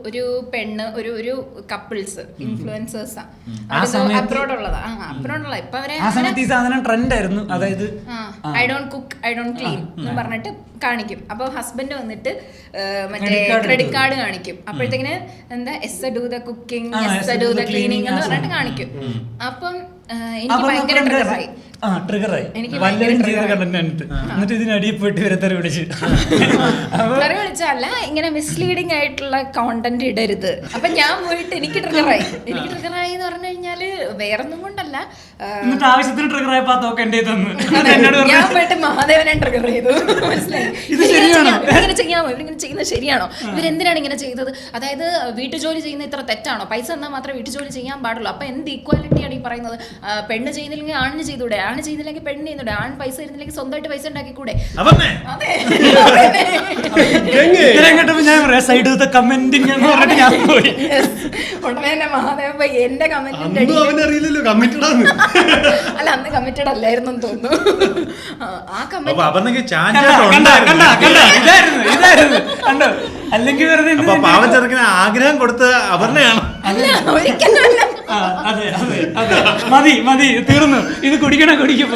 ഒരു പെണ്ണ് ഒരു കപ്പിൾസ് ഇൻഫ്ലുവൻസേഴ്സാ അബ്രോഡുള്ളതാ അബ്രോഡുള്ള ഇപ്പൊ അവരെ ട്രെൻഡ് ആയിരുന്നു. അതായത് I don't cook I don't clean എന്ന് പറഞ്ഞിട്ട് കാണിക്കും. അപ്പൊ ഹസ്ബൻഡ് വന്നിട്ട് മറ്റേ ക്രെഡിറ്റ് കാർഡ് കാണിക്കും. അപ്പോഴത്തേക്കിന് എന്താ S do the cooking S do the cleaning എന്ന് പറഞ്ഞിട്ട് കാണിക്കും. അപ്പം എനിക്ക് ഭയങ്കര ട്രിഗറായി എന്നിട്ട് ഇതിനടിയിൽ പോയിട്ട് ഇവരെ വിളിച്ചല്ല ഇങ്ങനെ മിസ്ലീഡിങ് ആയിട്ടുള്ള കോണ്ടന്റ് ഇടരുത്. അപ്പൊ ഞാൻ പോയിട്ട് എനിക്ക് ട്രിഗറായി എന്ന് പറഞ്ഞു കഴിഞ്ഞാല് വേറൊന്നും കൊണ്ടല്ല, ആവശ്യത്തിന് ട്രിഗറായപ്പോ ഞാൻ പോയിട്ട് മഹാദേവനെ ട്രിഗർ ചെയ്തു. മനസ്സിലായി ഇവരിങ്ങനെ ചെയ്യാമോ, ഇവരിങ്ങനെ ചെയ്യുന്നത് ശരിയാണോ, ഇവരെന്തിനാണ് ഇങ്ങനെ ചെയ്തത്, അതായത് വീട്ടുജോലി ചെയ്യുന്ന ഇത്ര തെറ്റാണോ, പൈസ എന്നാൽ മാത്രമേ വീട്ടുജോലി ചെയ്യാൻ പാടുള്ളൂ, അപ്പൊ എന്ത് ഈക്വാലിറ്റിയാണ് ഈ പറയുന്നത്, പെണ്ണ് ചെയ്യുന്നില്ലെങ്കിൽ ആണിന് ചെയ്തൂടെ, ആണ് ചെയ്തില്ലെങ്കിൽ പെണ്ണ് ചെയ്യുന്നൂടെ, ആൺ പൈസ തരുന്നില്ലെങ്കിൽ സ്വന്തമായിട്ട് പൈസ ഉണ്ടാക്കിക്കൂടെ. ഉടനെ തന്നെ മഹാദേവ എന്റെ കമന്റ് അല്ല അന്ന് കമ്മിറ്റഡ് അല്ലായിരുന്നു തോന്നുന്നു. ആ കമന്റ് അല്ലെങ്കിൽ ആഗ്രഹം കൊടുത്ത അപർണയാണ്. ഒരിക്കലും മതി തീർന്നു, ഇത് കുടിക്കണ കുടിക്കും.